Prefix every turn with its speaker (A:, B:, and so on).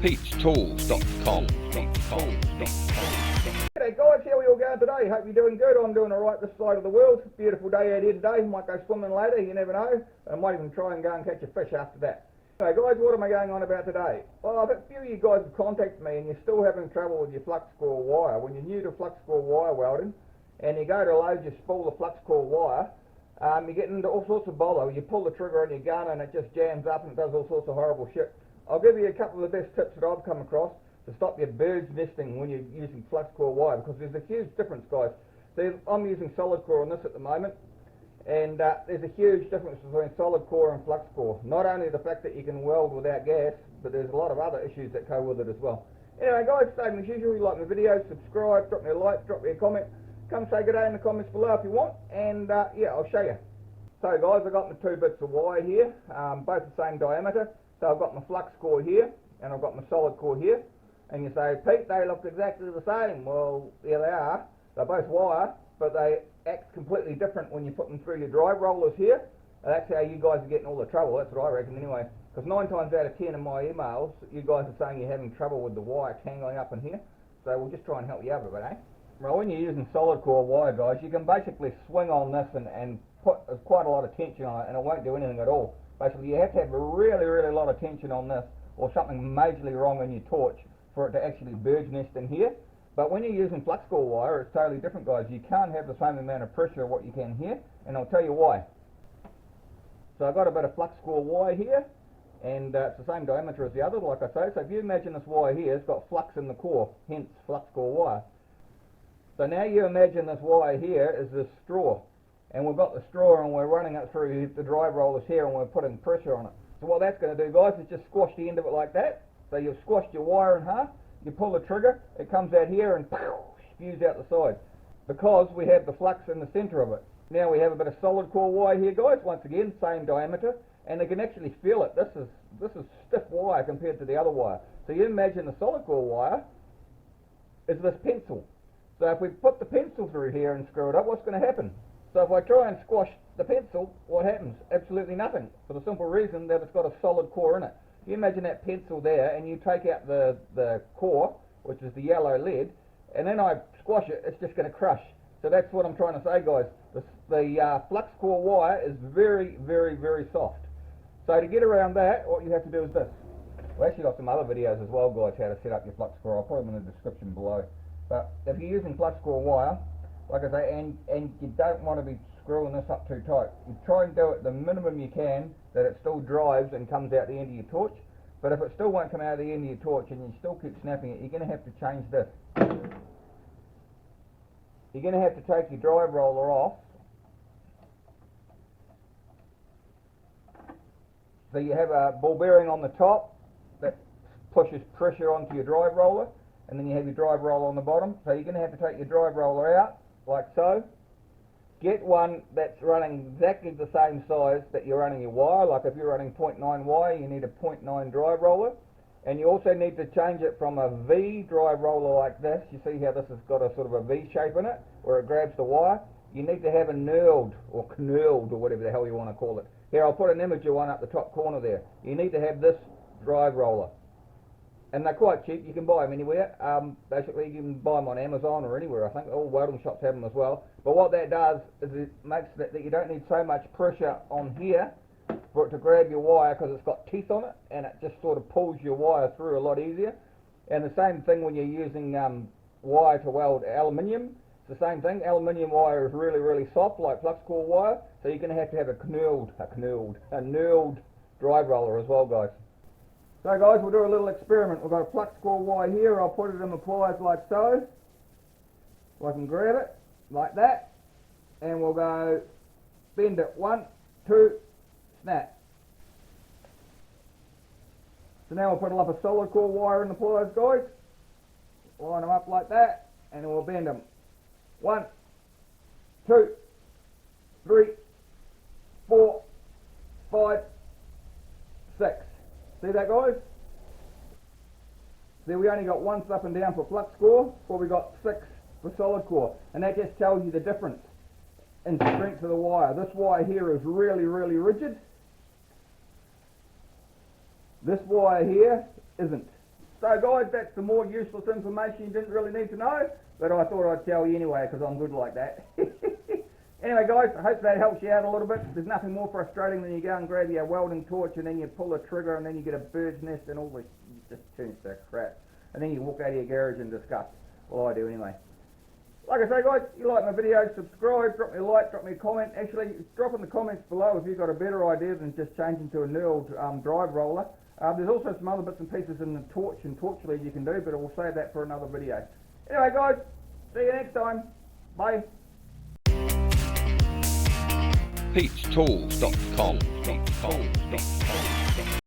A: Pete'sTools.com.
B: G'day guys, how are we all going today? Hope you're doing good. I'm doing alright this side of the world. Beautiful day out here today. Might go swimming later, you never know. I might even try and go and catch a fish after that. Anyway guys, what am I going on about today? Well, a few of you guys have contacted me and you're still having trouble with your flux core wire. When you're new to flux core wire welding and you go to load your spool of flux core wire, you get into all sorts of bother. You pull the trigger on your gun and it just jams up and it does all sorts of horrible shit. I'll give you a couple of the best tips that I've come across to stop your bird's nesting when you're using flux core wire, because there's a huge difference, guys. I'm using solid core on this at the moment, and there's a huge difference between solid core and flux core. Not only the fact that you can weld without gas, but there's a lot of other issues that go with it as well. Anyway guys, same as usual, you like my videos, subscribe, drop me a like, drop me a comment, come say good day in the comments below if you want, and yeah, I'll show you. So guys, I've got my two bits of wire here, both the same diameter. So I've got my flux core here, and I've got my solid core here. And you say, Pete, they look exactly the same. Well, yeah, they are. They're both wire, but they act completely different when you put them through your drive rollers here. And that's how you guys are getting all the trouble. That's what I reckon anyway. Because 9 times out of 10 in my emails, you guys are saying you're having trouble with the wire tangling up in here. So we'll just try and help you out a bit, eh? Well, when you're using solid core wire, guys, you can basically swing on this and put quite a lot of tension on it, and it won't do anything at all. Basically, you have to have a really, really lot of tension on this, or something majorly wrong in your torch, for it to actually bird's nest in here. But when you're using flux core wire, it's totally different, guys. You can't have the same amount of pressure of what you can here, and I'll tell you why. So I've got a bit of flux core wire here, and it's the same diameter as the other, like I say. So if you imagine this wire here, it's got flux in the core, hence flux core wire. So now you imagine this wire here is this straw, and we've got the straw and we're running it through the drive rollers here and we're putting pressure on it. So what that's going to do, guys, is just squash the end of it like that. So you've squashed your wire in half, you pull the trigger, it comes out here and spews out the side, because we have the flux in the centre of it. Now we have a bit of solid core wire here, guys, once again, same diameter, and they can actually feel it. This is stiff wire compared to the other wire. So you imagine the solid core wire is this pencil. So if we put the pencil through here and screw it up, what's going to happen? So if I try and squash the pencil, what happens? Absolutely nothing, for the simple reason that it's got a solid core in it. You imagine that pencil there, and you take out the core, which is the yellow lead, and then I squash it, it's just going to crush. So that's what I'm trying to say, guys. The flux core wire is very, very, very soft. So to get around that, what you have to do is this. We've actually got some other videos as well, guys, how to set up your flux core. I'll put them in the description below. But if you're using flux core wire, like I say, and you don't want to be screwing this up too tight, you try and do it the minimum you can, that it still drives and comes out the end of your torch. But if it still won't come out the end of your torch and you still keep snapping it, you're going to have to change this. You're going to have to take your drive roller off. So you have a ball bearing on the top that pushes pressure onto your drive roller, and then you have your drive roller on the bottom. So you're going to have to take your drive roller out, like so. Get one that's running exactly the same size that you're running your wire. Like if you're running 0.9 wire, you need a 0.9 drive roller. And you also need to change it from a V drive roller like this. You see how this has got a sort of a V shape in it, where it grabs the wire. You need to have a knurled, or knurled, or whatever the hell you want to call it. Here, I'll put an image of one up the top corner there. You need to have this drive roller. And they're quite cheap, you can buy them anywhere. Basically you can buy them on Amazon or anywhere. I think all welding shops have them as well. But what that does is it makes that you don't need so much pressure on here for it to grab your wire, because it's got teeth on it, and it just sort of pulls your wire through a lot easier. And the same thing when you're using wire to weld aluminium. It's the same thing. Aluminium wire is really, really soft, like flux core wire. So you're going to have a knurled drive roller as well, guys. So guys, we'll do a little experiment. We've got a flux core wire here. I'll put it in the pliers like so. I can grab it like that, and we'll go bend it. 1, 2, snap. So now we'll put up a solid core wire in the pliers, guys. Line them up like that, and then we'll bend them. 1, 2, 3, 4, 5, 6. See that, guys? See, we only got 1 up and down for flux core, but we got 6 for solid core, and that just tells you the difference in strength of the wire. This wire here is really, really rigid. This wire here isn't. So guys, that's some more useless information you didn't really need to know, but I thought I'd tell you anyway because I'm good like that. Anyway guys, I hope that helps you out a little bit. There's nothing more frustrating than you go and grab your welding torch and then you pull the trigger and then you get a bird's nest and all this just turns to crap. And then you walk out of your garage in disgust. Well, I do anyway. Like I say guys, if you like my videos, subscribe, drop me a like, drop me a comment. Actually, drop in the comments below if you've got a better idea than just changing to a knurled drive roller. There's also some other bits and pieces in the torch and torch lead you can do, but we'll save that for another video. Anyway guys, see you next time. Bye.
A: Pete'sTools.com